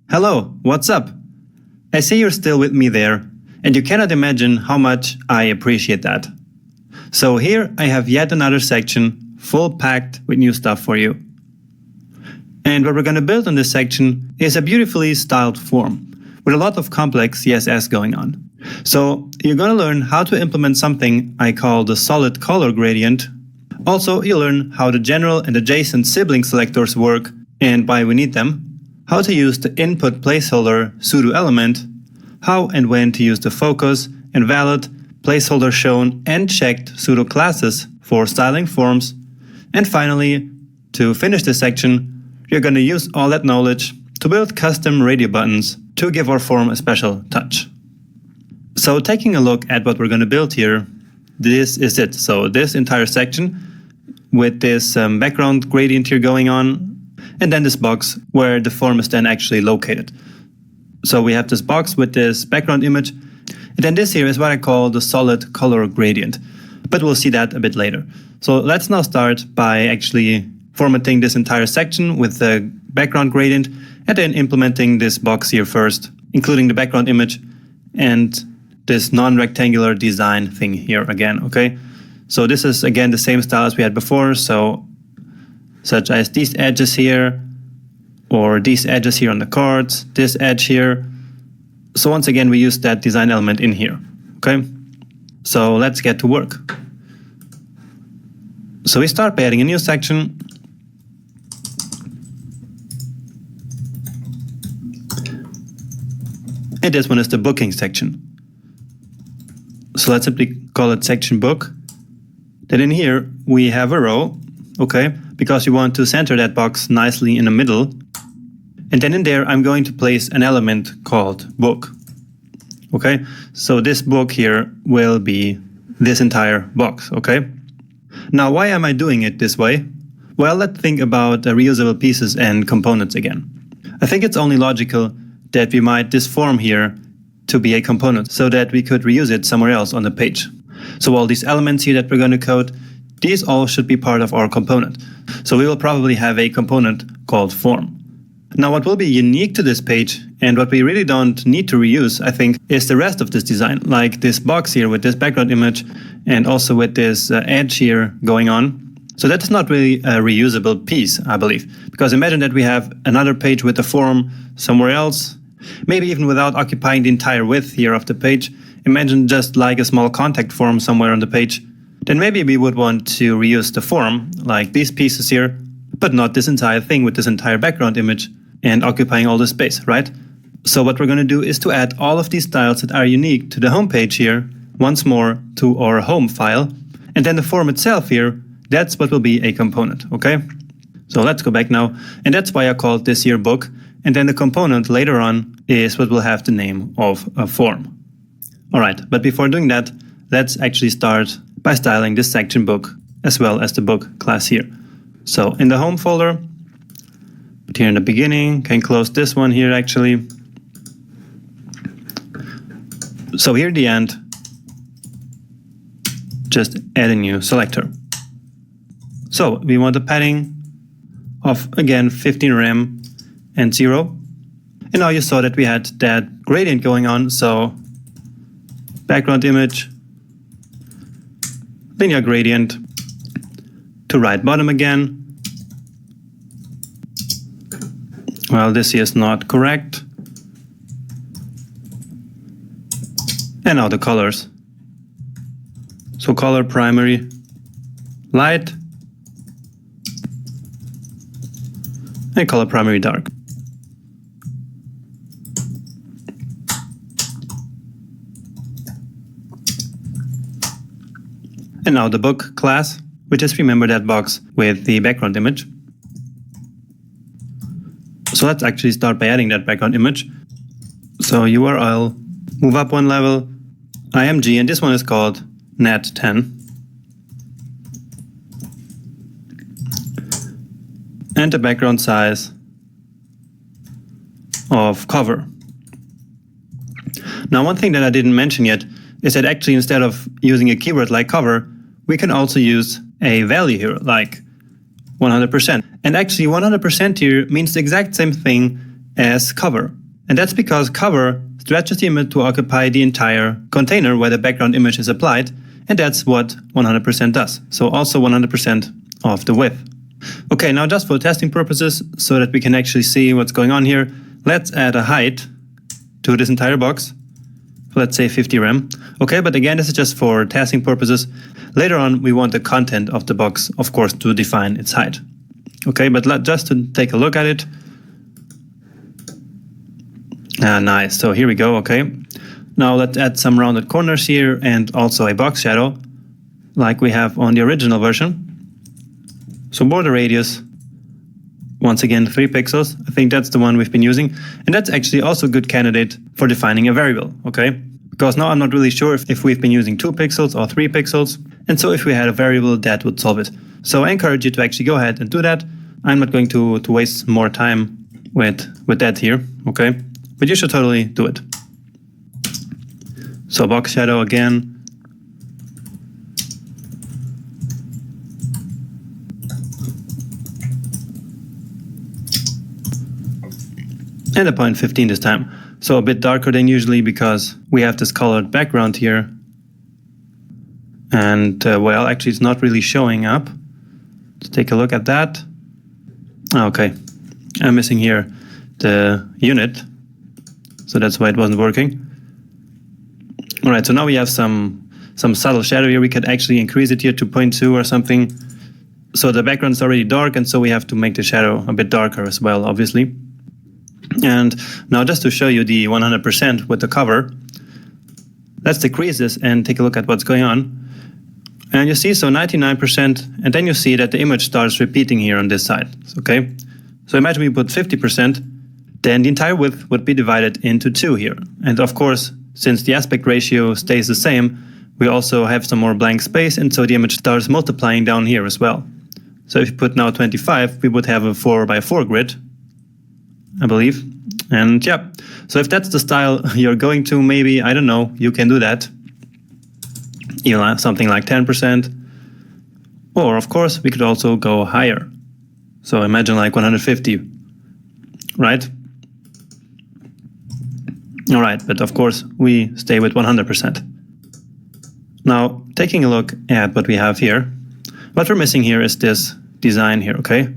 Hello, what's up? I see you're still with me there, and you cannot imagine how much I appreciate that. So here I have yet another section full packed with new stuff for you. And what we're going to build in this section is a beautifully styled form with a lot of complex CSS going on. So you're going to learn how to implement something I call the solid color gradient. Also, you'll learn how the general and adjacent sibling selectors work and why we need them, how to use the input placeholder pseudo-element, how and when to use the focus, invalid, placeholder-shown and checked pseudo-classes for styling forms, and finally, to finish this section, you're going to use all that knowledge to build custom radio buttons to give our form a special touch. So taking a look at what we're going to build here, this is it. So this entire section with this background gradient here going on, and then this box where the form is then actually located. So we have this box with this background image, and then this here is what I call the solid color gradient, but we'll see that a bit later. So let's now start by actually formatting this entire section with the background gradient, and then implementing this box here first, including the background image and this non-rectangular design thing here again, okay? So this is again the same style as we had before, so such as these edges here, or these edges here on the cards, this edge here. So once again, we use that design element in here, okay? So let's get to work. So we start by adding a new section. And this one is the booking section. So let's simply call it section book. Then in here, we have a row, okay? Because we want to center that box nicely in the middle. And then in there, I'm going to place an element called book. Okay, so this book here will be this entire box, okay? Now, why am I doing it this way? Well, let's think about reusable pieces and components again. I think it's only logical that we might this form here to be a component so that we could reuse it somewhere else on the page. So all these elements here that we're going to code, these all should be part of our component. So we will probably have a component called form. Now what will be unique to this page and what we really don't need to reuse, I think, is the rest of this design, like this box here with this background image and also with this edge here going on. So that's not really a reusable piece, I believe, because imagine that we have another page with a form somewhere else, maybe even without occupying the entire width here of the page. Imagine just like a small contact form somewhere on the page. Then maybe we would want to reuse the form, like these pieces here, but not this entire thing with this entire background image and occupying all the space, right? So what we're going to do is to add all of these styles that are unique to the home page here, once more to our home file. And then the form itself here, that's what will be a component, okay? So let's go back now. And that's why I called this here book. And then the component later on is what will have the name of a form. All right, but before doing that, let's actually start by styling this section book as well as the book class here. So in the home folder, but here in the beginning, can close this one here actually. So here at the end, just add a new selector. So we want a padding of again 15 rem and 0. And now you saw that we had that gradient going on, so background image, linear gradient to right bottom again. Well, this here is not correct. And now the colors. So color primary light and color primary dark. And now the book class, which is, remember, that box with the background image. So let's actually start by adding that background image. So URL, move up one level, IMG, and this one is called net10. And the background size of cover. Now, one thing that I didn't mention yet is that actually instead of using a keyword like cover, we can also use a value here, like 100%. And actually 100% here means the exact same thing as cover. And that's because cover stretches the image to occupy the entire container where the background image is applied, and that's what 100% does. So also 100% of the width. Okay, now just for testing purposes, so that we can actually see what's going on here, let's add a height to this entire box. Let's say 50 rem. Okay, but again, this is just for testing purposes. Later on, we want the content of the box, of course, to define its height. Okay, but just to take a look at it. Nice, so here we go, okay. Now let's add some rounded corners here and also a box shadow, like we have on the original version. So border radius, once again 3 pixels. I think that's the one we've been using. And that's actually also a good candidate for defining a variable, okay? Because now I'm not really sure if we've been using 2 pixels or 3 pixels. And so if we had a variable, that would solve it. So I encourage you to actually go ahead and do that. I'm not going to waste more time with that here, okay? But you should totally do it. So box shadow again. And a 0.15 this time. So a bit darker than usually because we have this colored background here. And well, actually it's not really showing up. Let's take a look at that. Okay, I'm missing here the unit. So that's why it wasn't working. All right, so now we have some subtle shadow here. We could actually increase it here to 0.2 or something. So the background is already dark, and so we have to make the shadow a bit darker as well, obviously. And now just to show you the 100% with the cover, let's decrease this and take a look at what's going on. And you see, so 99%, and then you see that the image starts repeating here on this side, okay? So imagine we put 50%, then the entire width would be divided into 2 here. And of course, since the aspect ratio stays the same, we also have some more blank space, and so the image starts multiplying down here as well. So if you put now 25, we would have a 4x4 grid, I believe. And yeah, so if that's the style you're going to, maybe, I don't know, you can do that. You know, something like 10%. Or of course, we could also go higher. So imagine like 150, right? All right, but of course, we stay with 100%. Now, taking a look at what we have here, what we're missing here is this design here, okay?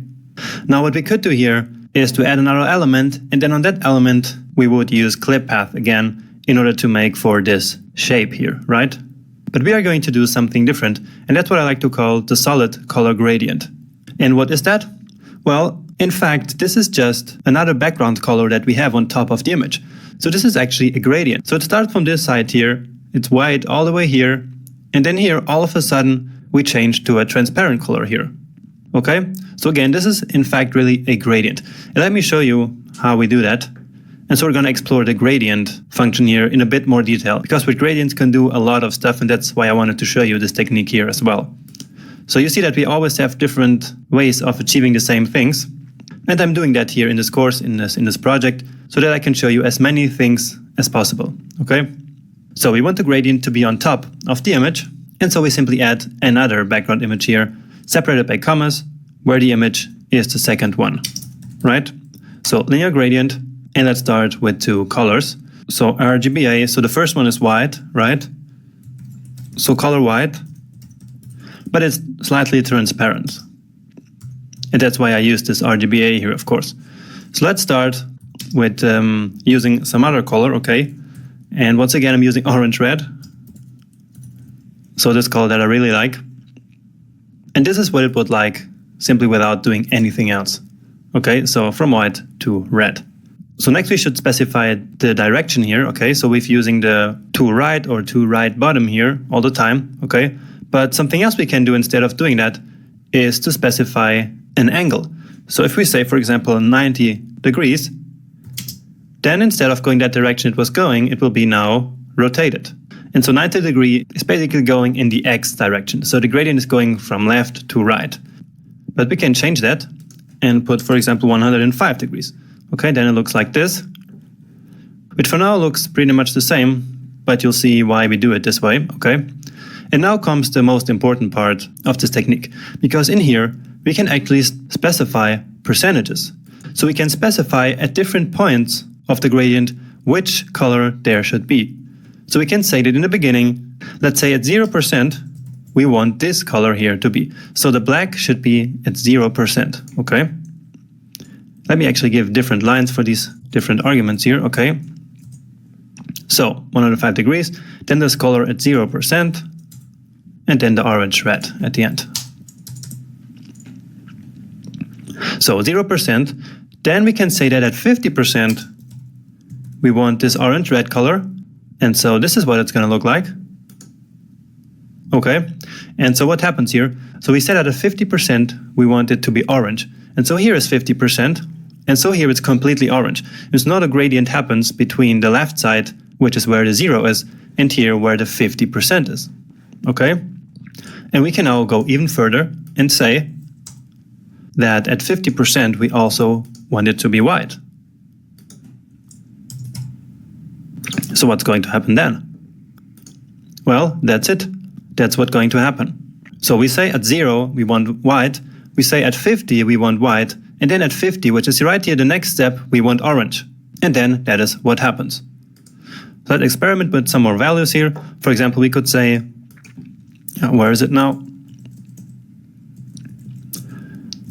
Now, what we could do here is to add another element, and then on that element, we would use clip path again in order to make for this shape here, right? But we are going to do something different, and that's what I like to call the solid color gradient. And what is that? Well, in fact, this is just another background color that we have on top of the image. So this is actually a gradient. So it starts from this side here, it's white all the way here, and then here, all of a sudden, we change to a transparent color here. Okay? So again, this is in fact really a gradient. And let me show you how we do that. And so we're going to explore the gradient function here in a bit more detail, because with gradients can do a lot of stuff, and that's why I wanted to show you this technique here as well. So you see that we always have different ways of achieving the same things. And I'm doing that here in this course, in this project, so that I can show you as many things as possible, okay? So we want the gradient to be on top of the image, and so we simply add another background image here, separated by commas, where the image is the second one, right? So linear gradient, and let's start with 2 colors. So RGBA, so the first one is white, right? So color white, but it's slightly transparent. And that's why I use this RGBA here, of course. So let's start with using some other color, okay? And once again, I'm using orange red. So this color that I really like. And this is what it would like simply without doing anything else. Okay, so from white to red. So next we should specify the direction here, okay? So we're using the to right or to right bottom here all the time, okay? But something else we can do instead of doing that is to specify an angle. So if we say, for example, 90 degrees, then instead of going that direction it was going, it will be now rotated. And so 90 degree is basically going in the X direction. So the gradient is going from left to right. But we can change that and put, for example, 105 degrees. Okay, then it looks like this, which for now looks pretty much the same, but you'll see why we do it this way, okay? And now comes the most important part of this technique, because in here we can actually specify percentages. So we can specify at different points of the gradient which color there should be. So we can say that in the beginning, let's say at 0%, we want this color here to be. So the black should be at 0%, okay? Let me actually give different lines for these different arguments here, okay? So 105 degrees, then this color at 0%, and then the orange red at the end. So 0%, then we can say that at 50%, we want this orange red color, and so this is what it's going to look like. Okay, and so what happens here? So we said at a 50% we want it to be orange, and so here is 50%, and so here it's completely orange. There's not a gradient happens between the left side, which is where the 0 is, and here where the 50% is. Okay, and we can now go even further and say that at 50% we also want it to be white. So what's going to happen then? Well, that's it. That's what's going to happen. So we say at 0 we want white, we say at 50 we want white, and then at 50, which is right here the next step, we want orange. And then that is what happens. So let's experiment with some more values here. For example, we could say, where is it now?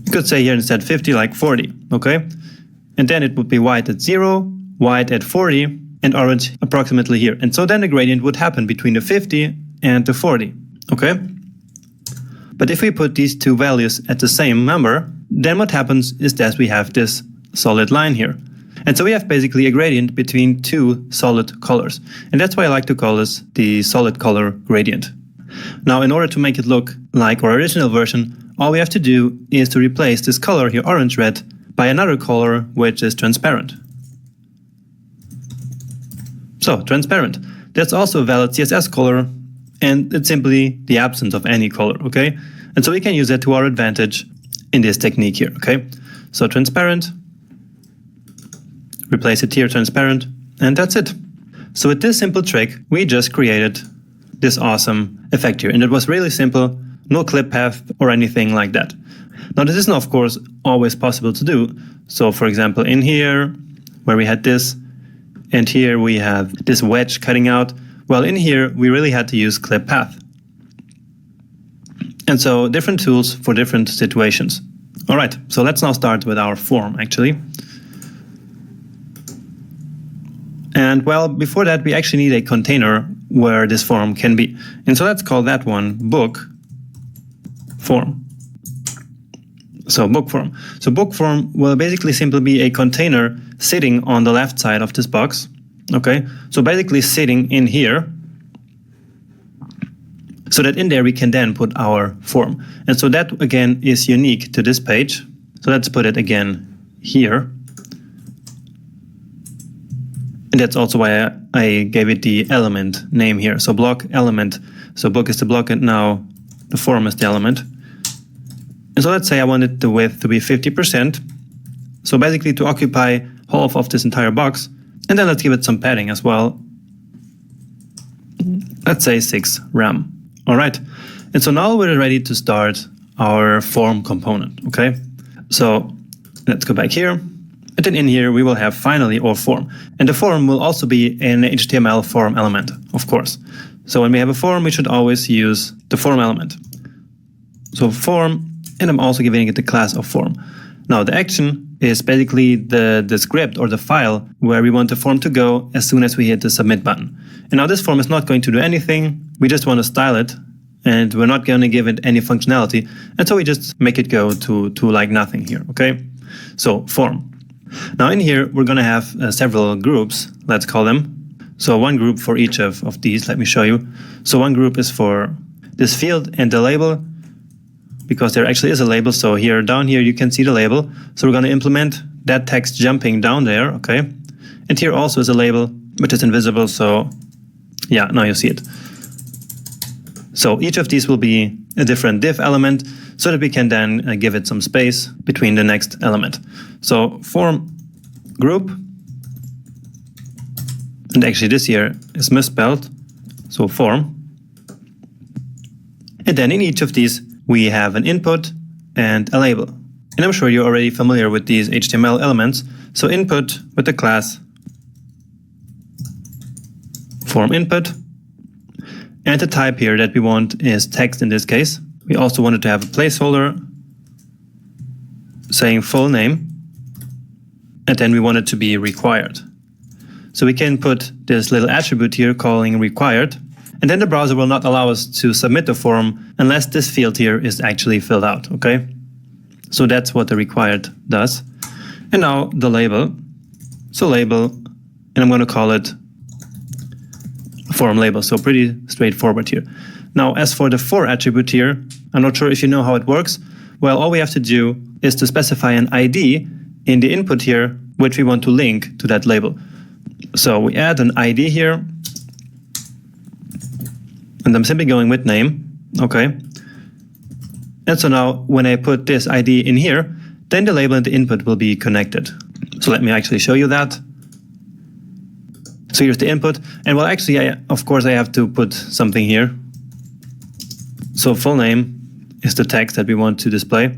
We could say here instead 50 like 40, okay? And then it would be white at 0, white at 40, and orange approximately here. And so then the gradient would happen between the 50 and the 40, okay? But if we put these two values at the same number, then what happens is that we have this solid line here. And so we have basically a gradient between two solid colors. And that's why I like to call this the solid color gradient. Now, in order to make it look like our original version, all we have to do is to replace this color here, orange-red, by another color which is transparent. So, transparent. That's also a valid CSS color, and it's simply the absence of any color, okay? And so we can use that to our advantage in this technique here, okay? So transparent, replace it here, transparent, and that's it. So with this simple trick, we just created this awesome effect here, and it was really simple, no clip path or anything like that. Now this isn't of course always possible to do. So for example, in here, where we had this, and here we have this wedge cutting out, well, in here we really had to use clip path. And so different tools for different situations. All right, so let's now start with our form actually. And well, before that, we actually need a container where this form can be. And so let's call that one book form. So book form. So book form will basically simply be a container sitting on the left side of this box. Okay, so basically sitting in here, so that in there we can then put our form. And so that again is unique to this page. So let's put it again here. And that's also why I gave it the element name here. So block element. So book is the block and now the form is the element. And so let's say I wanted the width to be 50%. So basically to occupy half of this entire box. And then let's give it some padding as well. Let's say 6 rem. All right. And so now we're ready to start our form component. Okay. So let's go back here. And then in here we will have finally our form. And the form will also be an HTML form element, of course. So when we have a form, we should always use the form element. So form, and I'm also giving it the class of form. Now the action is basically the script or the file where we want the form to go as soon as we hit the submit button. And now this form is not going to do anything. We just want to style it and we're not going to give it any functionality. And so we just make it go to like nothing here. Okay. So form. Now in here, we're going to have several groups, let's call them. So one group for each of these, let me show you. So one group is for this field and the label, because there actually is a label. So here, down here, you can see the label. So we're going to implement that text jumping down there, okay? And here also is a label, which is invisible. So yeah, now you see it. So each of these will be a different div element so that we can then give it some space between the next element. So form group, and actually this here is misspelled, so form. And then in each of these, we have an input and a label. And I'm sure you're already familiar with these HTML elements. So input with the class form input. And the type here that we want is text in this case. We also wanted to have a placeholder saying full name. And then we want it to be required. So we can put this little attribute here calling required. And then the browser will not allow us to submit the form unless this field here is actually filled out, okay? So that's what the required does. And now the label. So label, and I'm going to call it form label. So pretty straightforward here. Now, as for the for attribute here, I'm not sure if you know how it works. Well, all we have to do is to specify an ID in the input here, which we want to link to that label. So we add an ID here. And I'm simply going with name, okay? And so now when I put this ID in here, then the label and the input will be connected. So let me actually show you that. So here's the input. And well, actually, of course, I have to put something here. So full name is the text that we want to display.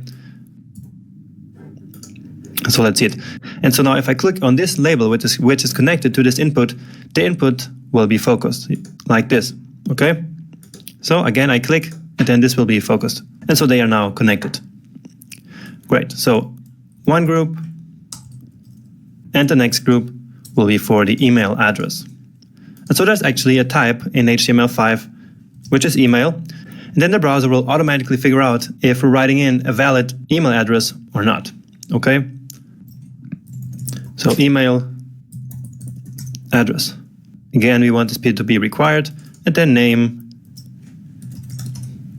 So let's see it. And so now if I click on this label, which is connected to this input, the input will be focused like this, okay? So again, I click and then this will be focused. And so they are now connected. Great, so one group and the next group will be for the email address. And so there's actually a type in HTML5, which is email. And then the browser will automatically figure out if we're writing in a valid email address or not, okay? So email address. Again, we want this to be required, and then name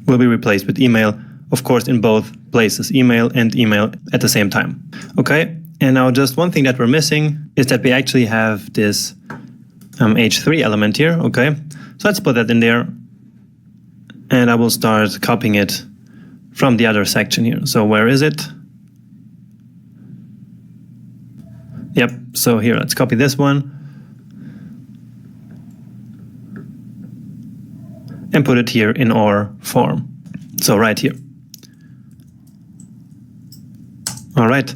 will be replaced with email, of course, in both places, email and email at the same time. Okay, and now just one thing that we're missing is that we actually have this h3 element here. Okay, so let's put that in there, and I will start copying it from the other section here. So where is it? Yep, so here, let's copy this one and put it here in our form. So right here. All right,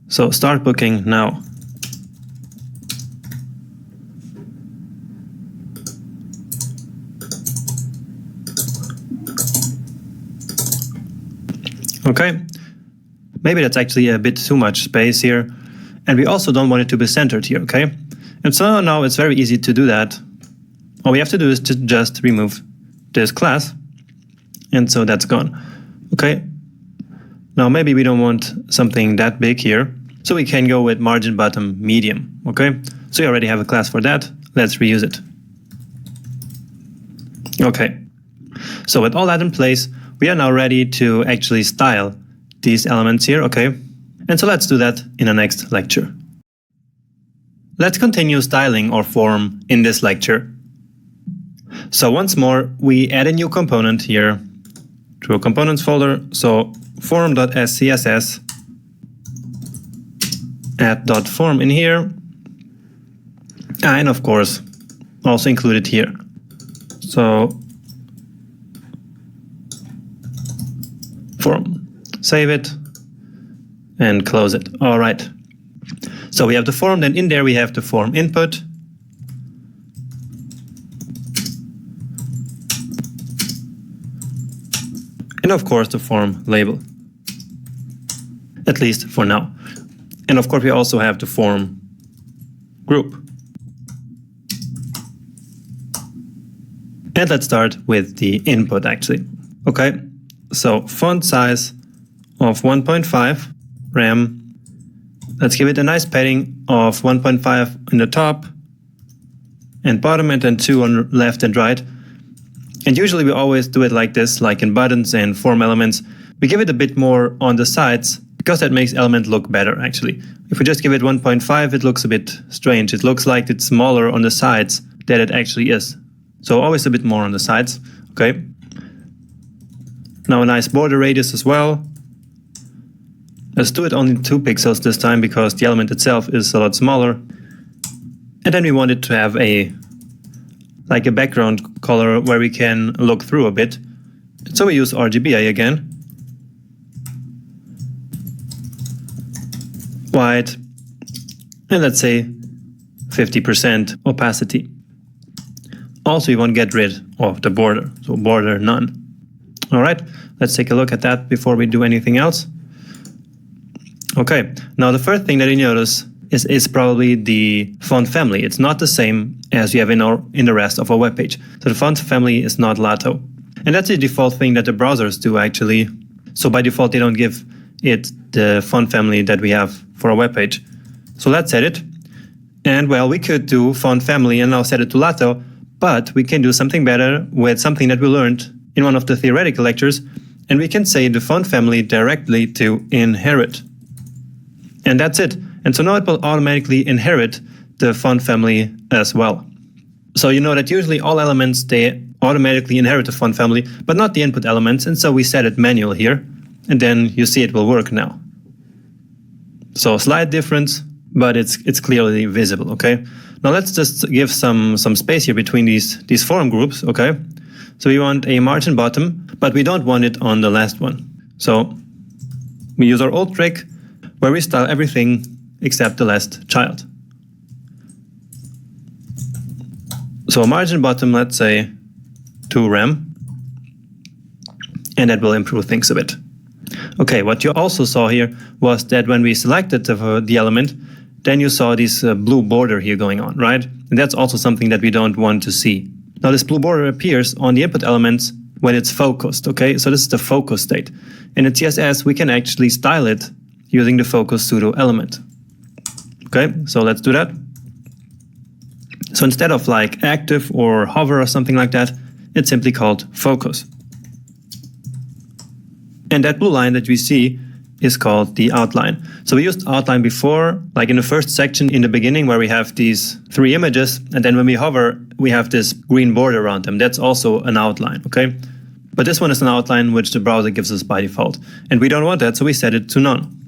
so start booking now. Okay, maybe that's actually a bit too much space here. And we also don't want it to be centered here, okay? And so now it's very easy to do that. All we have to do is to just remove this class. And so that's gone, okay? Now maybe we don't want something that big here. So we can go with margin bottom medium, okay? So you already have a class for that. Let's reuse it. Okay, so with all that in place, we are now ready to actually style these elements here, okay? And so let's do that in the next lecture. Let's continue styling our form in this lecture. So once more, we add a new component here to a components folder. So form.scss, add .form in here, and of course, also include it here. So form, save it, and close it. All right. So we have the form, then in there we have the form input. And of course the form label, at least for now. And of course we also have the form group. And let's start with the input actually. Okay, so font size of 1.5, RAM. Let's give it a nice padding of 1.5 in the top and bottom, and then 2 on left and right. And usually we always do it like this, like in buttons and form elements. We give it a bit more on the sides because that makes element look better actually. If we just give it 1.5, it looks a bit strange. It looks like it's smaller on the sides than it actually is. So always a bit more on the sides, okay? Now a nice border radius as well. Let's do it only 2 pixels this time because the element itself is a lot smaller. And then we want it to have a background color where we can look through a bit. So we use RGBA again. white, and let's say 50% opacity. Also, you want to get rid of the border, so border none. All right, let's take a look at that before we do anything else. Okay, now the first thing that you notice is probably the font family. It's not the same as you have in the rest of our web page. So the font family is not Lato. And that's the default thing that the browsers do actually. So by default, they don't give it the font family that we have for our web page. So let's set it. And well, we could do font family and now set it to Lato, but we can do something better with something that we learned in one of the theoretical lectures, and we can say the font family directly to inherit. And that's it. And so now it will automatically inherit the font family as well. So you know that usually all elements, they automatically inherit the font family, but not the input elements. And so we set it manual here, and then you see it will work now. So slight difference, but it's clearly visible, okay? Now let's just give some space here between these form groups, okay? So we want a margin bottom, but we don't want it on the last one. So we use our old trick where we style everything except the last child. So margin bottom, let's say 2 rem, and that will improve things a bit. Okay, what you also saw here was that when we selected the element, then you saw this blue border here going on, right? And that's also something that we don't want to see. Now this blue border appears on the input elements when it's focused, okay? So this is the focus state. And in CSS, we can actually style it using the focus pseudo-element. Okay, so let's do that. So instead of like active or hover or something like that, it's simply called focus. And that blue line that we see is called the outline. So we used outline before, like in the first section in the beginning where we have these 3 images, and then when we hover, we have this green border around them. That's also an outline, okay? But this one is an outline which the browser gives us by default. And we don't want that, so we set it to none.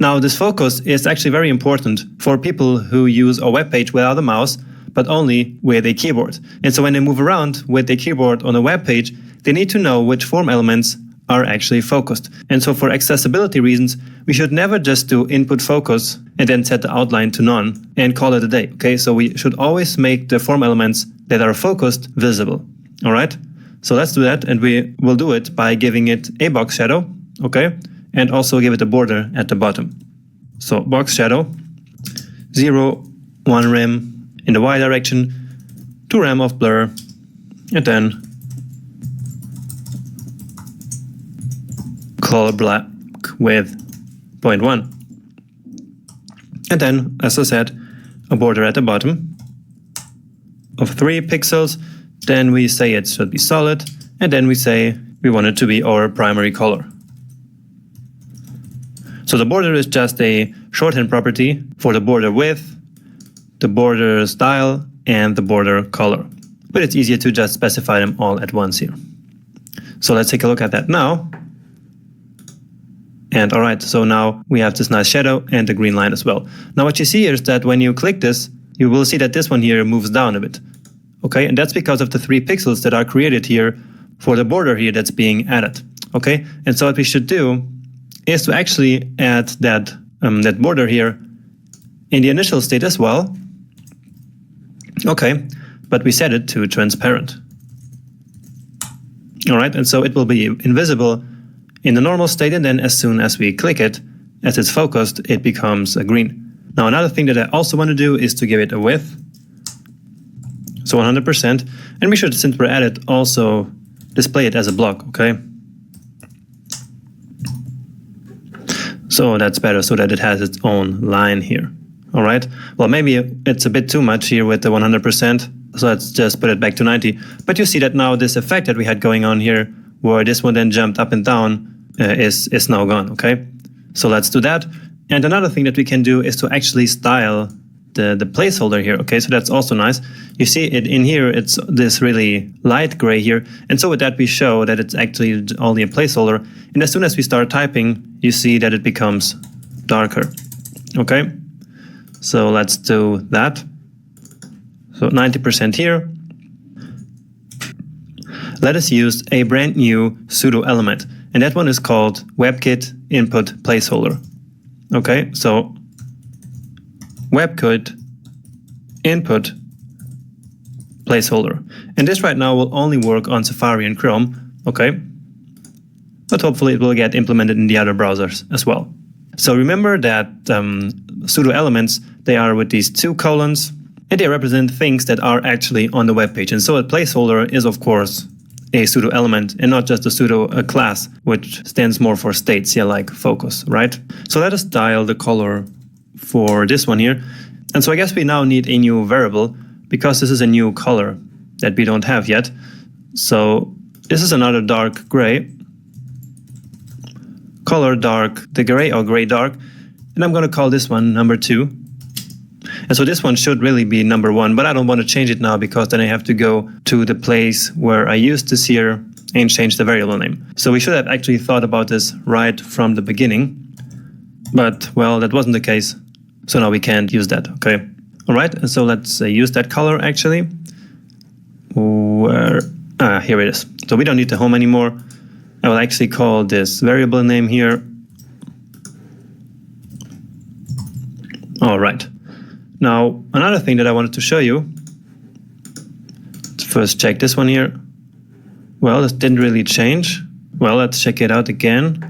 Now this focus is actually very important for people who use a web page without a mouse, but only with a keyboard. And so when they move around with a keyboard on a web page, they need to know which form elements are actually focused. And so for accessibility reasons, we should never just do input focus and then set the outline to none and call it a day, okay? So we should always make the form elements that are focused visible, all right? So let's do that, and we will do it by giving it a box shadow, okay? And also give it a border at the bottom. So box shadow, 0, 1 rem in the Y direction, 2 rem of blur, and then color black with 0.1. And then, as I said, a border at the bottom of 3 pixels. Then we say it should be solid, and then we say we want it to be our primary color. So the border is just a shorthand property for the border width, the border style, and the border color. But it's easier to just specify them all at once here. So let's take a look at that now. And all right, so now we have this nice shadow and the green line as well. Now what you see here is that when you click this, you will see that this one here moves down a bit. Okay, and that's because of the 3 pixels that are created here for the border here that's being added. Okay, and so what we should do is to actually add that border here in the initial state as well. Okay, but we set it to transparent. All right, and so it will be invisible in the normal state, and then as soon as we click it, as it's focused, it becomes green. Now another thing that I also want to do is to give it a width, so 100%, and we should, since we're at it, also display it as a block, okay? So that's better, so that it has its own line here. All right, well, maybe it's a bit too much here with the 100%, so let's just put it back to 90. But you see that now this effect that we had going on here, where this one then jumped up and down, is now gone, okay? So let's do that. And another thing that we can do is to actually style the placeholder here, okay? So that's also nice. You see it in here, it's this really light gray here. And so with that, we show that it's actually only a placeholder. And as soon as we start typing, you see that it becomes darker, okay? So let's do that. So 90% here. Let us use a brand new pseudo element, and that one is called WebKit input placeholder. Okay, so webkit input placeholder. And this right now will only work on Safari and Chrome, okay? But hopefully it will get implemented in the other browsers as well. So remember that pseudo-elements, they are with these 2 colons, and they represent things that are actually on the web page. And so a placeholder is, of course, a pseudo-element and not just a pseudo-class, which stands more for states, yeah, like focus, right? So let us style the color for this one here. And so I guess we now need a new variable because this is a new color that we don't have yet. So this is another dark gray, color dark, the gray or gray dark, and I'm going to call this one number 2. And so this one should really be number 1, but I don't want to change it now because then I have to go to the place where I used this here and change the variable name. So we should have actually thought about this right from the beginning, but well, that wasn't the case. So now we can't use that, okay? All right, and so let's use that color actually. Here it is. So we don't need the home anymore. I will actually call this variable name here. All right. Now, another thing that I wanted to show you. Let's first check this one here. Well, this didn't really change. Well, let's check it out again.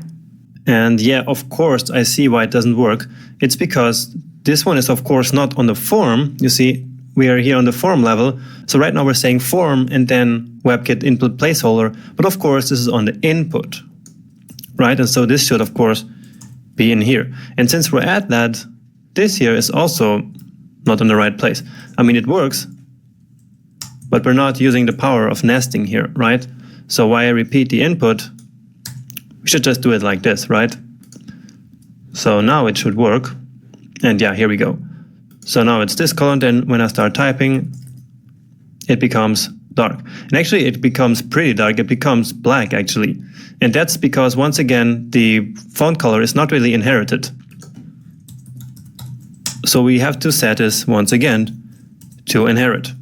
And yeah, of course, I see why it doesn't work. It's because this one is, of course, not on the form. You see, we are here on the form level. So right now we're saying form and then WebKit input placeholder. But of course, this is on the input, right? And so this should, of course, be in here. And since we're at that, this here is also not in the right place. I mean, it works, but we're not using the power of nesting here, right? So why I repeat the input, we should just do it like this, right? So now it should work. And yeah, here we go. So now it's this column, then when I start typing, it becomes dark. And actually it becomes pretty dark, it becomes black actually. And that's because once again, the font color is not really inherited. So we have to set this once again to inherit.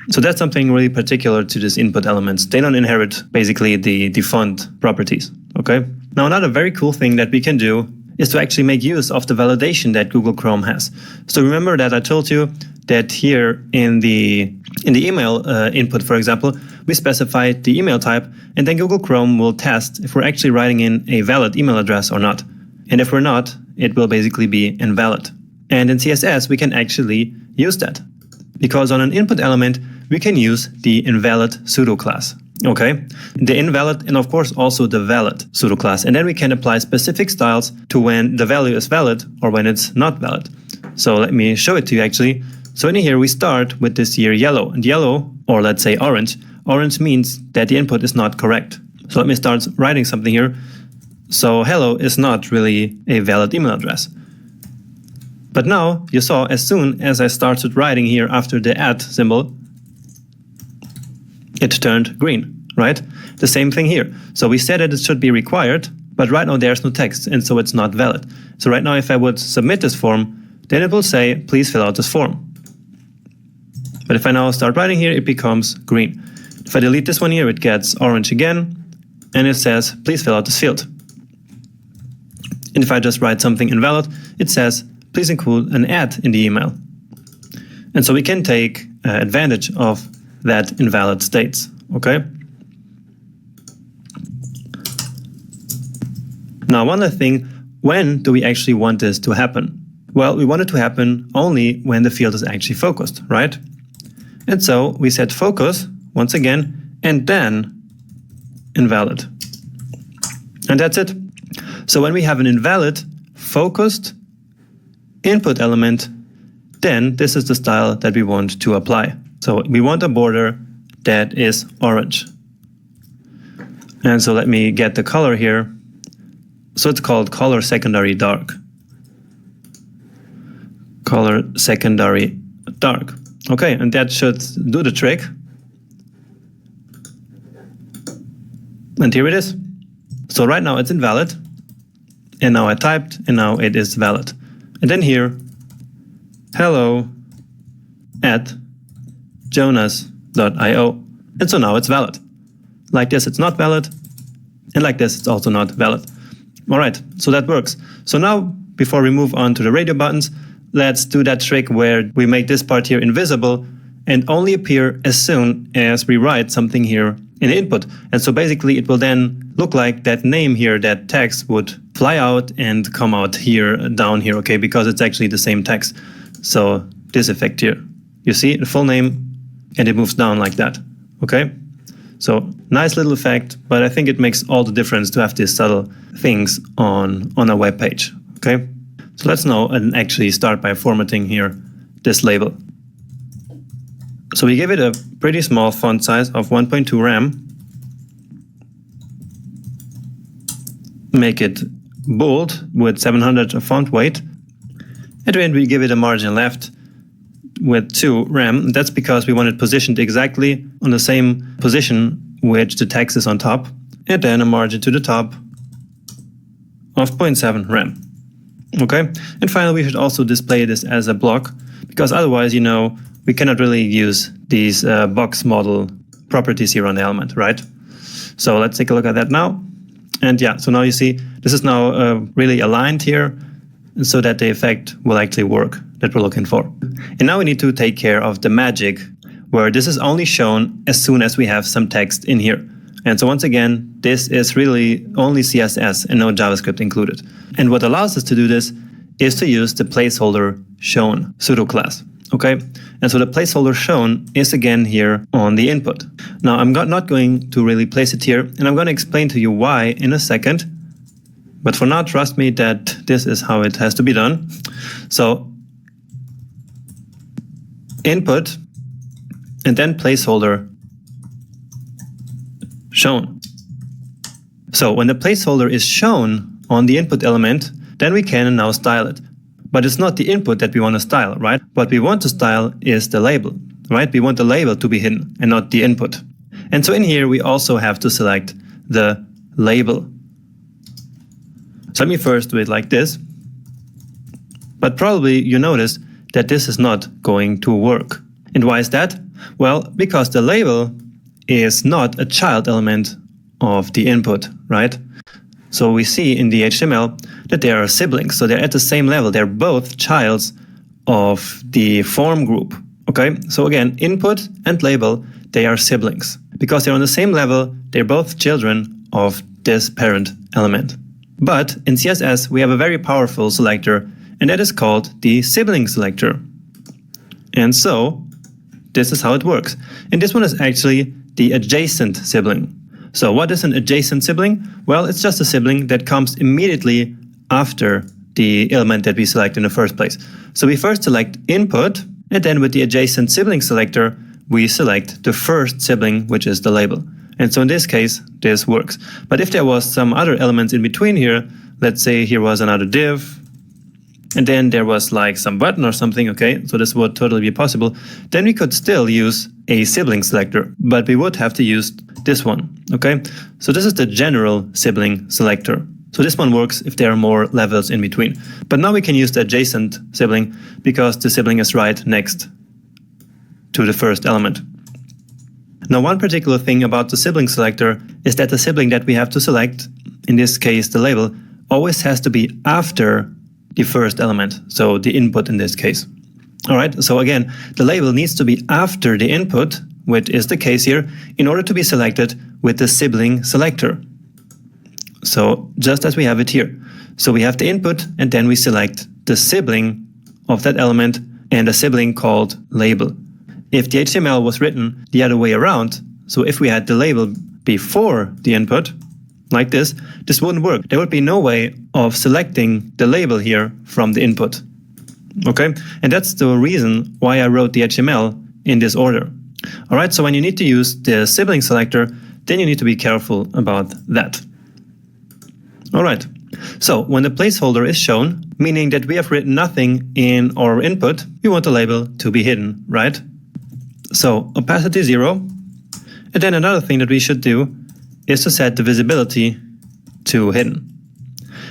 So that's something really particular to these input elements. They don't inherit basically the font properties, okay? Now another very cool thing that we can do is to actually make use of the validation that Google Chrome has. So remember that I told you that here in the email input, for example, we specified the email type, and then Google Chrome will test if we're actually writing in a valid email address or not. And if we're not, it will basically be invalid. And in CSS, we can actually use that, because on an input element, we can use the invalid pseudo-class. Okay, the invalid and of course also the valid pseudo-class. And then we can apply specific styles to when the value is valid or when it's not valid. So let me show it to you actually. So in here we start with this here yellow. And yellow, or let's say orange, orange means that the input is not correct. So let me start writing something here. So hello is not really a valid email address. But now you saw as soon as I started writing here after the @ symbol, it turned green, right? The same thing here. So we said that it should be required, but right now there's no text, and so it's not valid. So right now if I would submit this form, then it will say, please fill out this form. But if I now start writing here, it becomes green. If I delete this one here, it gets orange again, and it says, please fill out this field. And if I just write something invalid, it says, please include an @ in the email. And so we can take advantage of that invalid states, okay? Now, one other thing, when do we actually want this to happen? Well, we want it to happen only when the field is actually focused, right? And so we set focus, once again, and then invalid. And that's it. So when we have an invalid focused input element, then this is the style that we want to apply. So we want a border that is orange. And so let me get the color here. So it's called color secondary dark. Color secondary dark. Okay, and that should do the trick. And here it is. So right now it's invalid. And now I typed, and now it is valid. And then here, hello at jonas.io. And so now it's valid. Like this, it's not valid. And like this, it's also not valid. All right, so that works. So now, before we move on to the radio buttons, let's do that trick where we make this part here invisible and only appear as soon as we write something here in the input. And so basically it will then look like that name here, that text would fly out and come out here, down here, okay, because it's actually the same text. So this effect here, you see the full name and it moves down like that, okay? So nice little effect, but I think it makes all the difference to have these subtle things on a web page, okay? So let's now actually start by formatting here this label. So we give it a pretty small font size of 1.2 rem. Make it bold with 700 font weight. And then we give it a margin left with 2 rem. That's because we want it positioned exactly on the same position which the text is on top. And then a margin to the top of 0.7 rem. Okay, and finally we should also display this as a block, because otherwise, you know, we cannot really use these box model properties here on the element, right? So let's take a look at that now. And yeah, so now you see this is now really aligned here so that the effect will actually work that we're looking for. And now we need to take care of the magic where this is only shown as soon as we have some text in here. And so once again, this is really only CSS and no JavaScript included. And what allows us to do this is to use the placeholder-shown pseudo-class. Okay, and so the placeholder-shown is again here on the input. Now I'm not going to really place it here, and I'm going to explain to you why in a second. But for now, trust me that this is how it has to be done. So input and then placeholder shown. So when the placeholder is shown on the input element, then we can now style it. But it's not the input that we want to style, right? What we want to style is the label, right? We want the label to be hidden and not the input. And so in here, we also have to select the label. So let me first do it like this. But probably you notice that this is not going to work. And why is that? Well, because the label is not a child element of the input, right? So we see in the HTML that they are siblings, so they're at the same level. They're both childs of the form group, okay? So again, input and label, they are siblings. Because they're on the same level, they're both children of this parent element. But in CSS, we have a very powerful selector, and that is called the sibling selector. And so this is how it works. And this one is actually the adjacent sibling. So what is an adjacent sibling? Well, it's just a sibling that comes immediately after the element that we select in the first place. So we first select input, and then with the adjacent sibling selector, we select the first sibling, which is the label. And so in this case, this works. But if there was some other elements in between here, let's say here was another div, and then there was like some button or something, okay, so this would totally be possible, then we could still use a sibling selector, but we would have to use this one, okay? So this is the general sibling selector. So this one works if there are more levels in between. But now we can use the adjacent sibling because the sibling is right next to the first element. Now one particular thing about the sibling selector is that the sibling that we have to select, in this case the label, always has to be after the first element, so the input in this case. All right, so again, the label needs to be after the input, which is the case here, in order to be selected with the sibling selector. So just as we have it here. So we have the input, and then we select the sibling of that element and a sibling called label. If the HTML was written the other way around, so if we had the label before the input, like this wouldn't work. There would be no way of selecting the label here from the input. Okay, and that's the reason why I wrote the HTML in this order. All right, so when you need to use the sibling selector, then you need to be careful about that. All right, so when the placeholder is shown, meaning that we have written nothing in our input, we want the label to be hidden, right? So opacity 0. And then another thing that we should do is to set the visibility to hidden.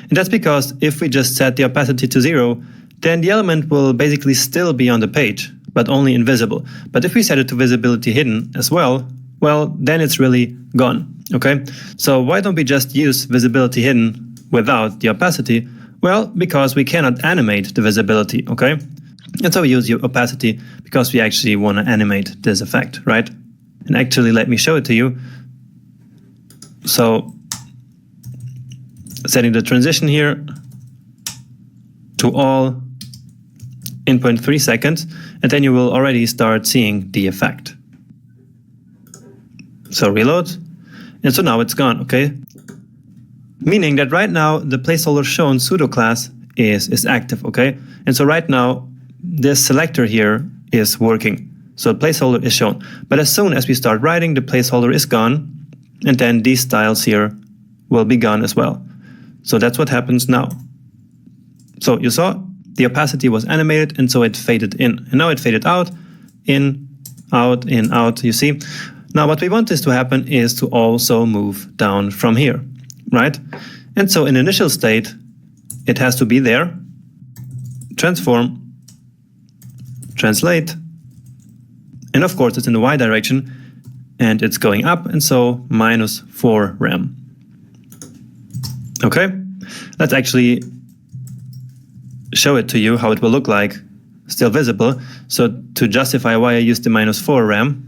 And that's because if we just set the opacity to 0, then the element will basically still be on the page, but only invisible. But if we set it to visibility hidden as well, well, then it's really gone, okay? So why don't we just use visibility hidden without the opacity? Well, because we cannot animate the visibility, okay? And so we use the opacity because we actually want to animate this effect, right? And actually, let me show it to you. So, setting the transition here to all in 0.3 seconds, and then you will already start seeing the effect. So reload, and so now it's gone, okay? Meaning that right now the placeholder-shown pseudo-class is active, okay? And so right now this selector here is working. So the placeholder is shown. But as soon as we start writing, the placeholder is gone, and then these styles here will be gone as well. So that's what happens now. So you saw the opacity was animated, and so it faded in. And now it faded out, in, out, you see? Now what we want this to happen is to also move down from here, right? And so in initial state, it has to be there, transform, translate, and of course it's in the y direction, and it's going up, and so -4 rem. Okay, let's actually show it to you how it will look like, still visible. So to justify why I used the -4 rem,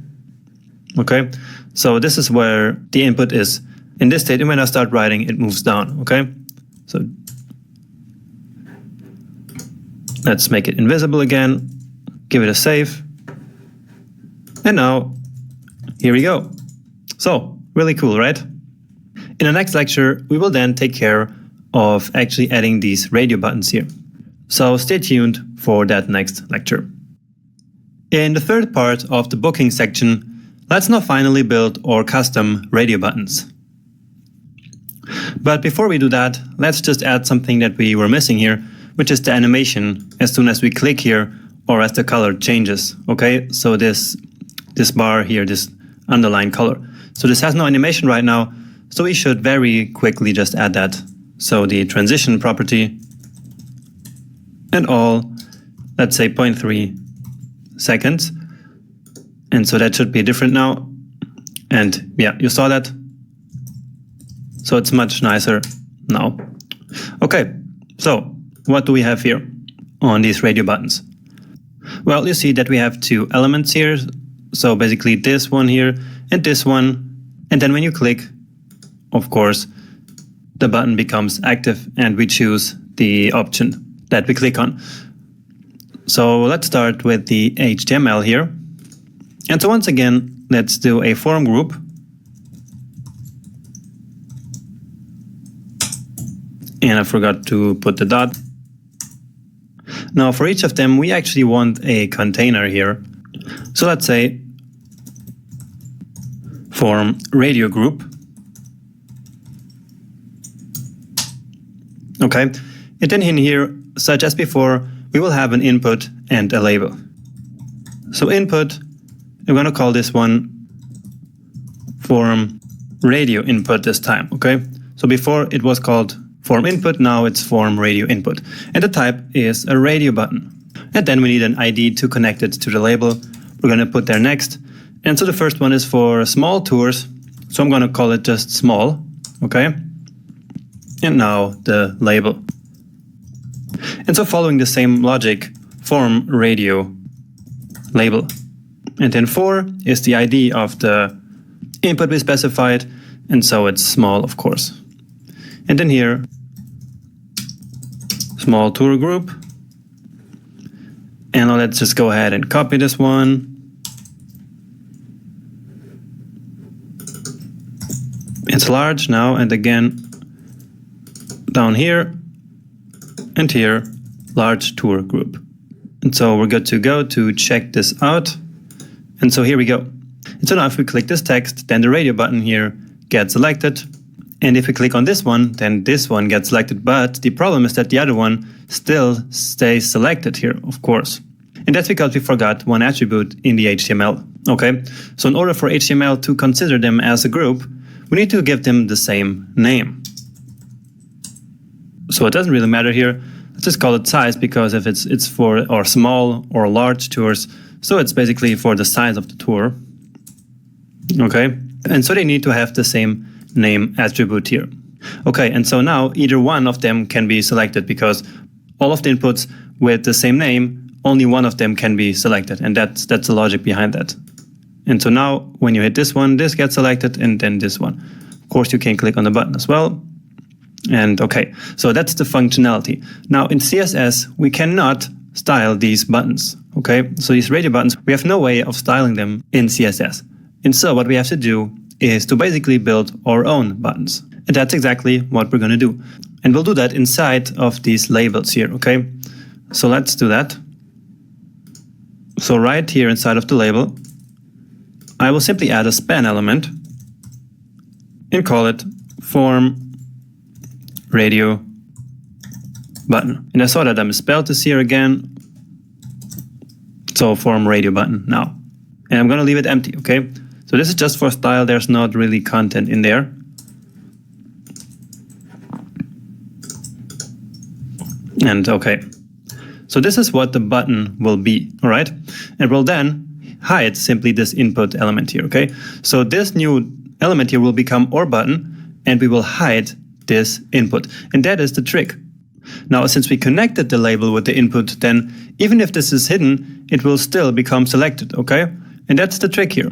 okay, so this is where the input is. In this state, and when I start writing, it moves down, okay? So let's make it invisible again, give it a save, and now here we go. So really cool, right? In the next lecture, we will then take care of actually adding these radio buttons here. So stay tuned for that next lecture. In the third part of the booking section, let's now finally build our custom radio buttons. But before we do that, let's just add something that we were missing here, which is the animation as soon as we click here or as the color changes, okay? So this bar here, this underlined color. So this has no animation right now, so we should very quickly just add that. So the transition property and all, let's say 0.3 seconds. And so that should be different now. And yeah, you saw that. So it's much nicer now. Okay, so what do we have here on these radio buttons? Well, you see that we have two elements here. So basically this one here and this one. And then when you click, of course, the button becomes active and we choose the option that we click on. So let's start with the HTML here. And so once again, let's do a form group. And I forgot to put the dot. Now for each of them, we actually want a container here. So let's say form radio group. Okay, and then in here, such as before, we will have an input and a label. So input, I'm going to call this one form radio input this time, okay? So before it was called form input, now it's form radio input. And the type is a radio button. And then we need an ID to connect it to the label. We're going to put there next. And so the first one is for small tours. So I'm going to call it just small, okay? And now the label. And so following the same logic, form radio label. And then 4 is the ID of the input we specified, and so it's small, of course. And then here, small tour group. And now let's just go ahead and copy this one. It's large now, and again, down here and here, large tour group. And so we're good to go to check this out. And so here we go. And so now if we click this text, then the radio button here gets selected. And if we click on this one, then this one gets selected. But the problem is that the other one still stays selected here, of course. And that's because we forgot one attribute in the HTML. Okay, so in order for HTML to consider them as a group, we need to give them the same name. So it doesn't really matter here. Let's just call it size, because if it's for or small or large tours, so it's basically for the size of the tour. Okay, and so they need to have the same name attribute here. Okay, and so now either one of them can be selected because all of the inputs with the same name, only one of them can be selected, and that's the logic behind that. And so now when you hit this one, this gets selected, and then this one. Of course, you can click on the button as well. And okay, so that's the functionality. Now in CSS, we cannot style these buttons. Okay, so these radio buttons, we have no way of styling them in CSS. And so what we have to do is to basically build our own buttons. And that's exactly what we're going to do. And we'll do that inside of these labels here, okay? So let's do that. So right here inside of the label, I will simply add a span element and call it form radio button. And I saw that I misspelled this here again. So form radio button now. And I'm going to leave it empty, okay? So this is just for style. There's not really content in there. And okay, so this is what the button will be, all right? And we'll then hide simply this input element here, okay? So this new element here will become our button, and we will hide this input. And that is the trick. Now, since we connected the label with the input, then even if this is hidden, it will still become selected, okay? And that's the trick here.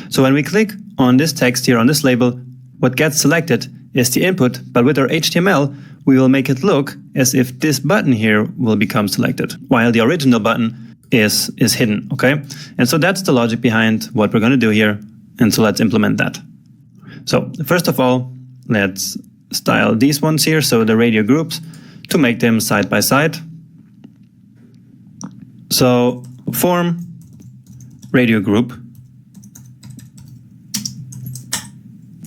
So when we click on this text here on this label, what gets selected is the input, but with our HTML, we will make it look as if this button here will become selected, while the original button is hidden, okay? And so that's the logic behind what we're going to do here, and so let's implement that. So first of all, let's style these ones here, so the radio groups, to make them side by side. So form radio group,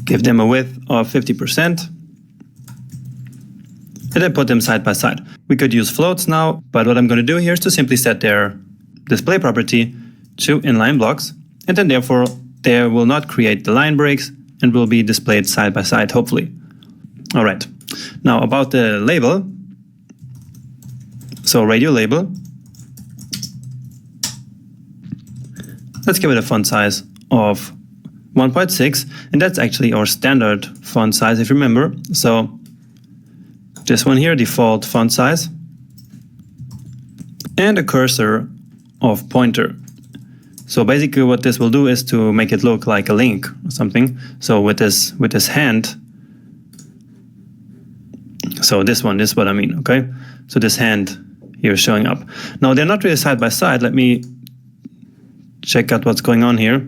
give them a width of 50%, and then put them side by side. We could use floats now, but what I'm going to do here is to simply set their display property to inline blocks, and then therefore they will not create the line breaks and will be displayed side by side, hopefully. All right, now about the label. So radio label, let's give it a font size of 1.6, and that's actually our standard font size, if you remember. So this one here, default font size, and a cursor of pointer. So basically what this will do is to make it look like a link or something. So with this hand, so this one, this is what I mean, okay? So this hand here is showing up. Now they're not really side by side. Let me check out what's going on here.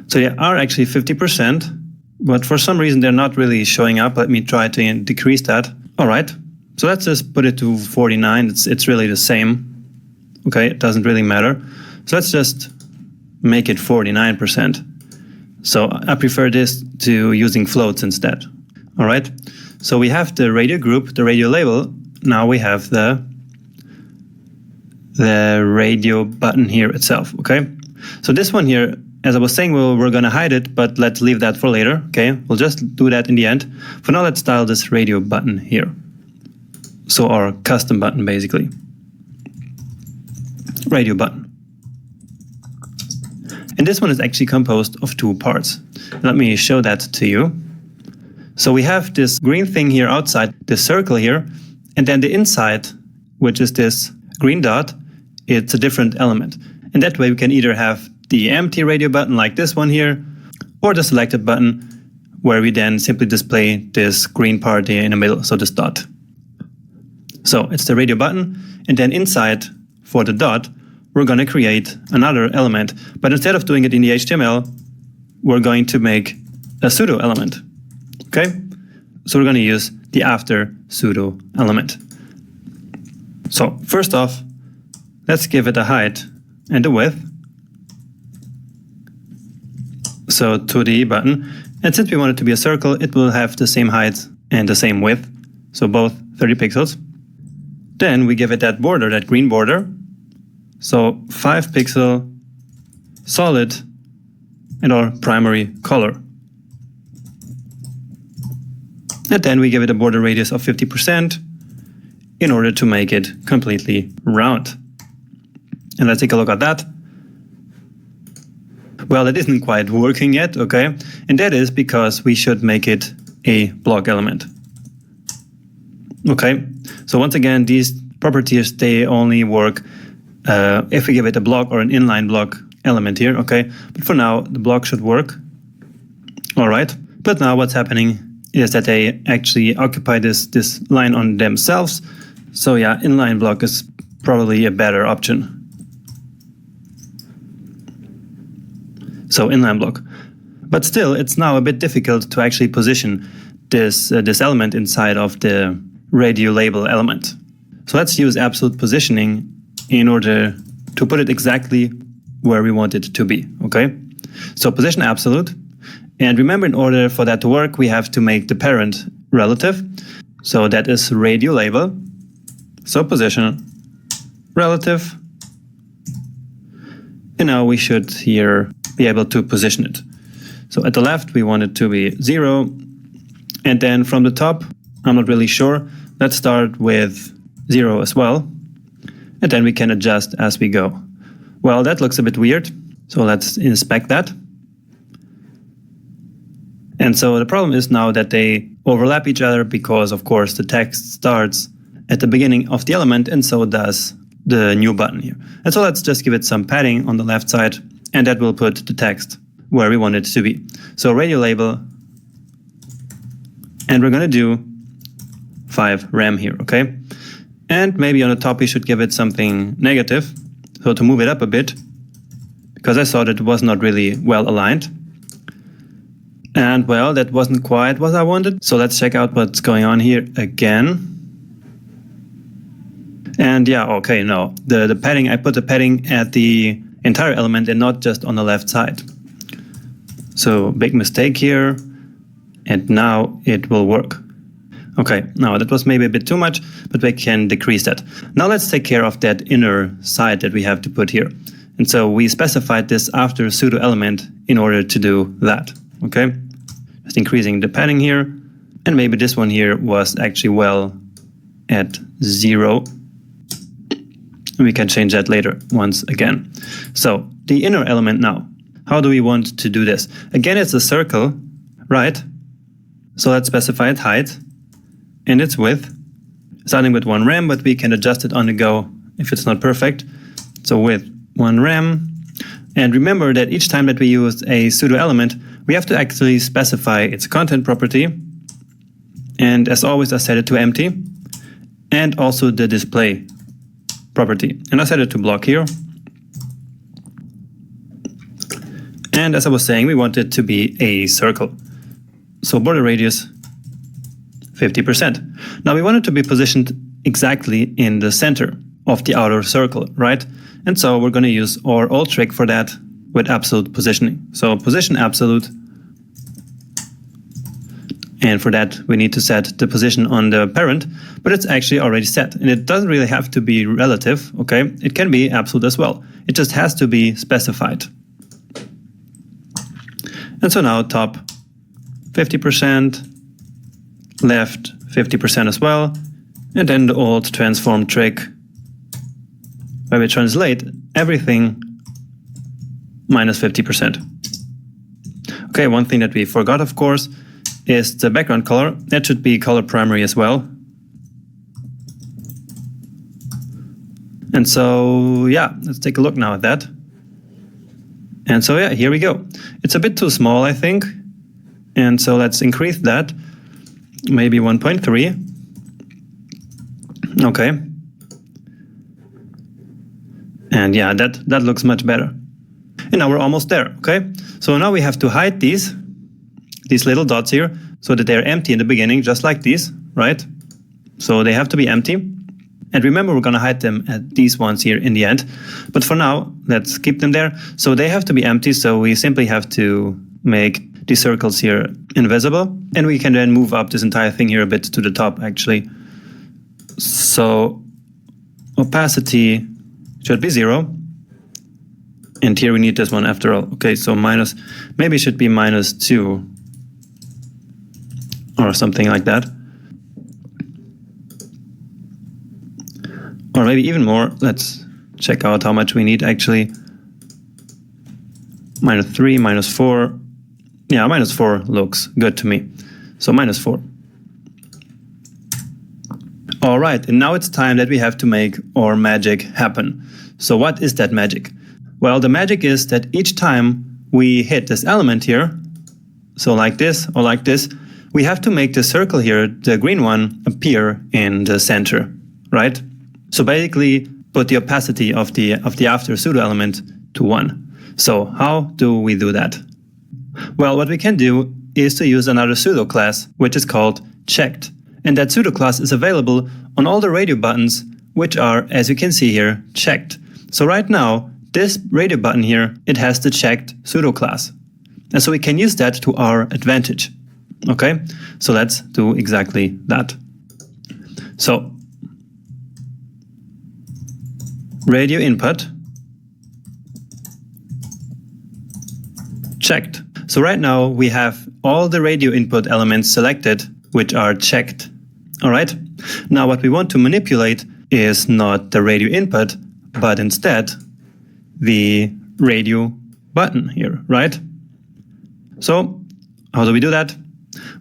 So they are actually 50%, but for some reason they're not really showing up. Let me try to decrease that. All right, so let's just put it to 49. It's really the same. Okay, it doesn't really matter. So let's just make it 49%. So I prefer this to using floats instead. All right, so we have the radio group, the radio label. Now we have the radio button here itself, okay? So this one here, as I was saying, we're going to hide it, but let's leave that for later, okay? We'll just do that in the end. For now, let's style this radio button here. So our custom button, basically. Radio button. And this one is actually composed of two parts. Let me show that to you. So we have this green thing here outside, this circle here, and then the inside, which is this green dot, it's a different element. And that way we can either have the empty radio button like this one here, or the selected button, where we then simply display this green part here in the middle, so this dot. So it's the radio button, and then inside, for the dot, we're going to create another element. But instead of doing it in the HTML, we're going to make a pseudo element. Okay? So we're going to use the after pseudo element. So first off, let's give it a height and a width. So to the button. And since we want it to be a circle, it will have the same height and the same width. So both 30 pixels. Then we give it that border, that green border. So 5 pixel solid in our primary color. And then we give it a border radius of 50% in order to make it completely round. And let's take a look at that. Well, it isn't quite working yet, okay? And that is because we should make it a block element. Okay, so once again, these properties, they only work if we give it a block or an inline block element here, okay? But for now, the block should work. All right, but now what's happening is that they actually occupy this line on themselves. So yeah, inline block is probably a better option. So inline block. But still, it's now a bit difficult to actually position this element inside of the radio label element. So let's use absolute positioning in order to put it exactly where we want it to be, okay? So position absolute. And remember, in order for that to work, we have to make the parent relative. So that is radio label. So position relative. And now we should here be able to position it. So at the left, we want it to be 0. And then from the top, I'm not really sure. Let's start with 0 as well. And then we can adjust as we go. Well, that looks a bit weird. So let's inspect that. And so the problem is now that they overlap each other because, of course, the text starts at the beginning of the element, and so does the new button here. And so let's just give it some padding on the left side, and that will put the text where we want it to be. So radio label, and we're going to do 5 rem here, okay? And maybe on the top we should give it something negative, so to move it up a bit, because I thought it was not really well aligned. And well, that wasn't quite what I wanted. So let's check out what's going on here again. And yeah, okay, no. The padding, I put the padding at the entire element and not just on the left side. So big mistake here. And now it will work. Okay, now that was maybe a bit too much, but we can decrease that. Now let's take care of that inner side that we have to put here. And so we specified this after pseudo-element in order to do that. Okay, just increasing the padding here, and maybe this one here was actually well at 0. We can change that later once again. So the inner element now, how do we want to do this? Again, it's a circle, right? So let's specify its height and its width, starting with 1 rem, but we can adjust it on the go if it's not perfect. So with 1 rem. And remember that each time that we use a pseudo-element, we have to actually specify its content property. And as always, I set it to empty. And also the display property. And I set it to block here. And as I was saying, we want it to be a circle. So border radius 50%. Now we want it to be positioned exactly in the center of the outer circle, right? And so we're going to use our old trick for that with absolute positioning. So position absolute. And for that, we need to set the position on the parent, but it's actually already set. And it doesn't really have to be relative, okay? It can be absolute as well. It just has to be specified. And so now top 50%, left 50% as well. And then the old transform trick where we translate everything minus 50%. Okay, one thing that we forgot, of course, is the background color. That should be color primary as well. And so, yeah, let's take a look now at that. And so, yeah, here we go. It's a bit too small, I think. And so let's increase that. Maybe 1.3. Okay. And yeah, that looks much better. And now we're almost there, okay? So now we have to hide these little dots here so that they're empty in the beginning, just like these, right? So they have to be empty. And remember, we're going to hide them at these ones here in the end. But for now, let's keep them there. So they have to be empty, so we simply have to make these circles here invisible. And we can then move up this entire thing here a bit to the top, actually. So opacity should be 0. And here we need this one after all. Okay, so minus, maybe it should be -2 or something like that. Or maybe even more. Let's check out how much we need actually. -3, -4. Yeah, -4 looks good to me. So -4. All right, and now it's time that we have to make our magic happen. So what is that magic? Well, the magic is that each time we hit this element here, so like this or like this, we have to make the circle here, the green one, appear in the center, right? So basically put the opacity of the after pseudo-element to 1. So how do we do that? Well, what we can do is to use another pseudo class, which is called checked. And that pseudo class is available on all the radio buttons, which are, as you can see here, checked. So right now, this radio button here, it has the checked pseudo class. And so we can use that to our advantage. Okay, so let's do exactly that. So, radio input, checked. So right now we have all the radio input elements selected, which are checked. All right. Now what we want to manipulate is not the radio input, but instead the radio button here, right? So how do we do that?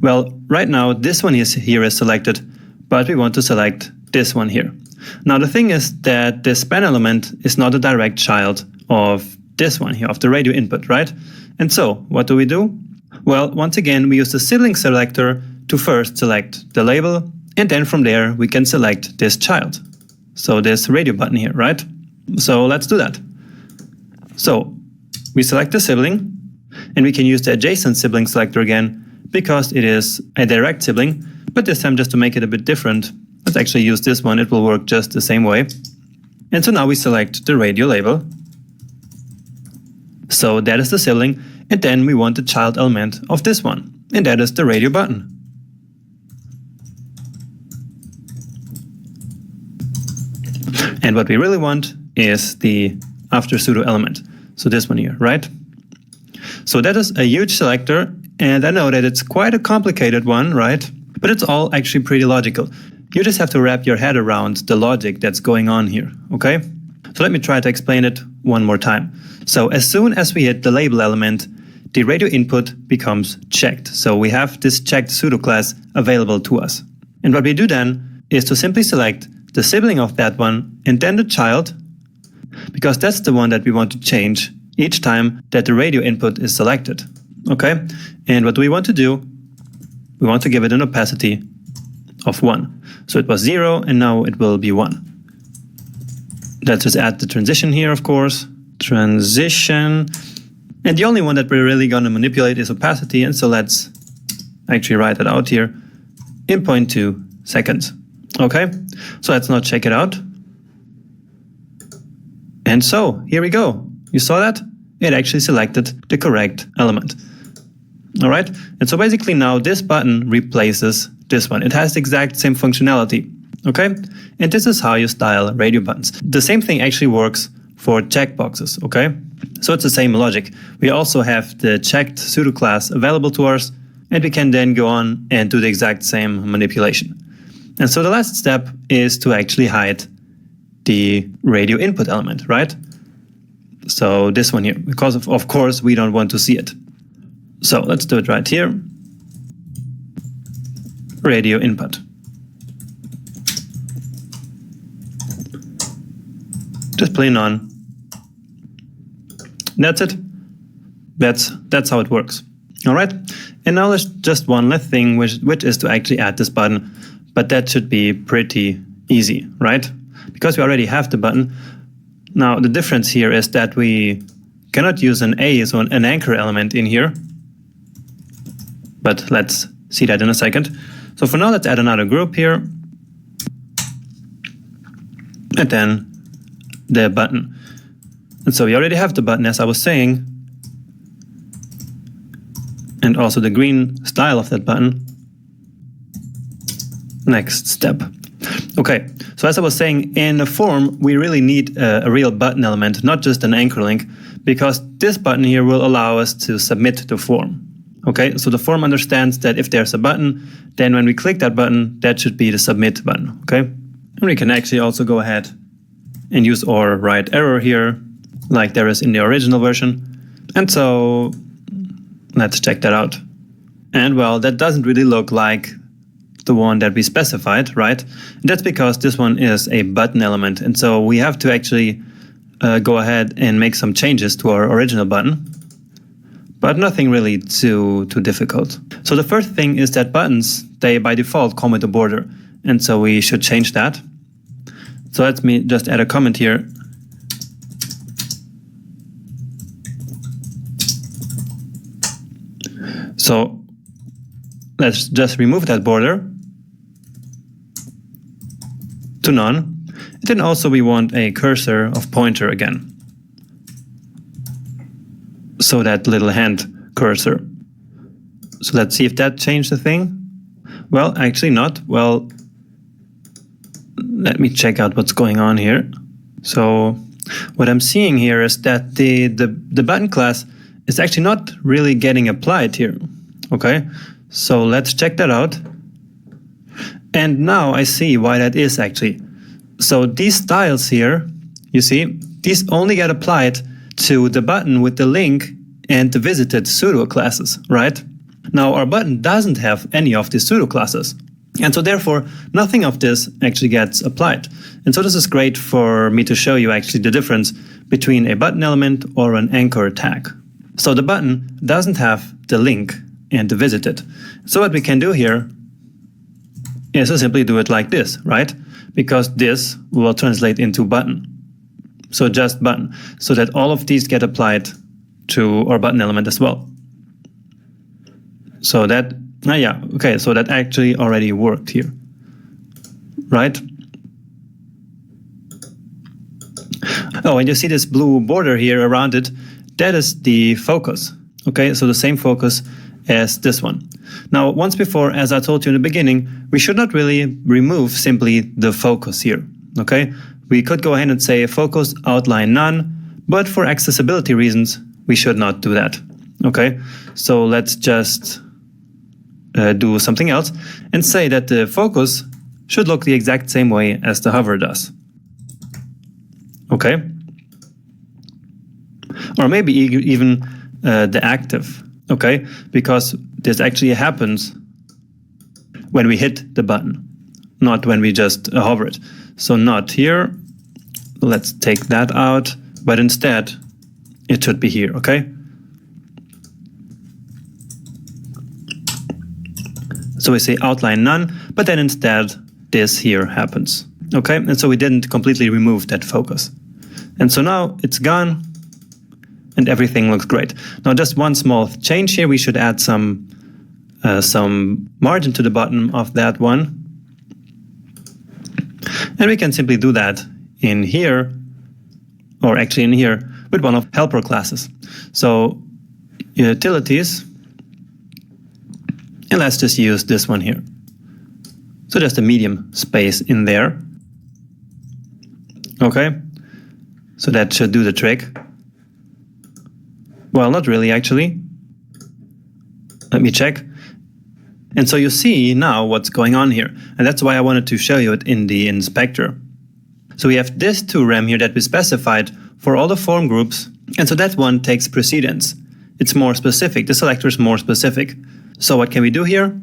Well, right now this one is selected, but we want to select this one here. Now the thing is that this span element is not a direct child of this one here, of the radio input, right? And so what do we do? Well, once again, we use the sibling selector to first select the label, and then from there we can select this child. So this radio button here, right? So let's do that. So we select the sibling, and we can use the adjacent sibling selector again, because it is a direct sibling, but this time just to make it a bit different, let's actually use this one. It will work just the same way. And so now we select the radio label. So that is the sibling, and then we want the child element of this one, and that is the radio button. And what we really want is the after pseudo element. So this one here, right? So that is a huge selector, and I know that it's quite a complicated one, right? But it's all actually pretty logical. You just have to wrap your head around the logic that's going on here, okay? So let me try to explain it one more time. So as soon as we hit the label element, the radio input becomes checked. So we have this checked pseudo class available to us. And what we do then is to simply select the sibling of that one and then the child, because that's the one that we want to change each time that the radio input is selected. Okay? And what do we want to do? We want to give it an opacity of 1. So it was 0 and now it will be 1. Let's just add the transition here, of course. Transition. And the only one that we're really going to manipulate is opacity, and so let's actually write it out here in 0.2 seconds. Okay, so let's now check it out. And so here we go. You saw that? It actually selected the correct element. All right, and so basically now this button replaces this one. It has the exact same functionality. Okay, and this is how you style radio buttons. The same thing actually works for checkboxes. Okay, so it's the same logic. We also have the checked pseudo class available to us, and we can then go on and do the exact same manipulation. And so the last step is to actually hide the radio input element, right? So this one here, because of course we don't want to see it. So let's do it right here. Radio input. Just plain on. That's it. That's how it works. All right. And now there's just one last thing, which is to actually add this button. But that should be pretty easy, right? Because we already have the button. Now the difference here is that we cannot use an A, so an anchor element in here. But let's see that in a second. So for now, let's add another group here. And then the button. And so we already have the button, as I was saying. And also the green style of that button. Next step. Okay, so as I was saying, in a form, we really need a real button element, not just an anchor link, because this button here will allow us to submit the form. Okay, so the form understands that if there's a button, then when we click that button, that should be the submit button. Okay, and we can actually also go ahead and use our right arrow here, like there is in the original version. And so let's check that out. And well, that doesn't really look like the one that we specified, right? And that's because this one is a button element. And so we have to actually go ahead and make some changes to our original button, but nothing really too difficult. So the first thing is that buttons, they by default come with a border. And so we should change that. So let me just add a comment here. So let's just remove that border to none. And then also we want a cursor of pointer again. So that little hand cursor. So let's see if that changed the thing. Well, actually not. Well, let me check out what's going on here. So what I'm seeing here is that the button class is actually not really getting applied here. Okay, so let's check that out. And now I see why that is actually. So these styles here, you see, these only get applied to the button with the link and the visited pseudo-classes, right? Now our button doesn't have any of these pseudo-classes. And so therefore, nothing of this actually gets applied. And so this is great for me to show you actually the difference between a button element or an anchor tag. So the button doesn't have the link and the visited. So what we can do here is to simply do it like this, right? Because this will translate into button. So just button, so that all of these get applied to our button element as well. So that, yeah, okay, so that actually already worked here, right? Oh, and you see this blue border here around it, that is the focus, okay? So the same focus as this one. Now, once before, as I told you in the beginning, we should not really remove simply the focus here, okay? We could go ahead and say focus outline none, but for accessibility reasons, we should not do that, okay? So let's just do something else and say that the focus should look the exact same way as the hover does, okay? Or maybe even the active, okay? Because this actually happens when we hit the button, not when we just hover it. So not here, let's take that out, but instead it should be here, okay? So we say outline none, but then instead this here happens, okay? And so we didn't completely remove that focus. And so now it's gone and everything looks great. Now just one small change here, we should add some margin to the bottom of that one. And we can simply do that in here, or actually in here, with one of helper classes. So utilities, and let's just use this one here. So just a medium space in there. Okay, so that should do the trick. Well, not really actually. Let me check. And so you see now what's going on here. And that's why I wanted to show you it in the inspector. So we have this to-rem here that we specified for all the form groups. And so that one takes precedence. It's more specific. The selector is more specific. So what can we do here?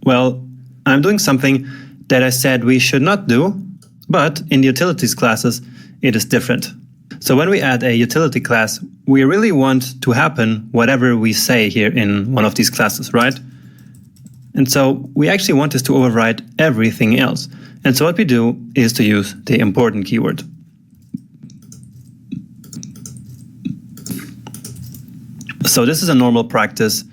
Well, I'm doing something that I said we should not do, but in the utilities classes, it is different. So when we add a utility class, we really want to happen whatever we say here in one of these classes, right? And so we actually want this to override everything else. And so what we do is to use the important keyword. So this is a normal practice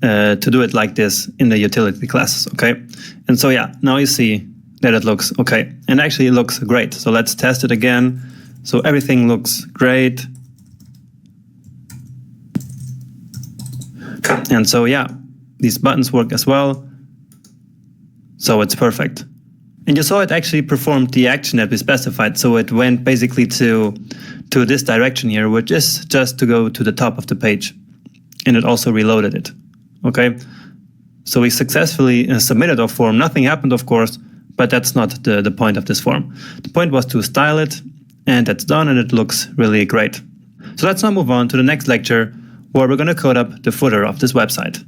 to do it like this in the utility classes, okay? And so yeah, now you see that it looks okay. And actually it looks great. So let's test it again. So everything looks great. And so yeah, these buttons work as well. So it's perfect. And you saw it actually performed the action that we specified. So it went basically to this direction here, which is just to go to the top of the page. And it also reloaded it. Okay. So we successfully submitted our form. Nothing happened, of course, but that's not the point of this form. The point was to style it, and that's done, and it looks really great. So let's now move on to the next lecture, where we're going to code up the footer of this website.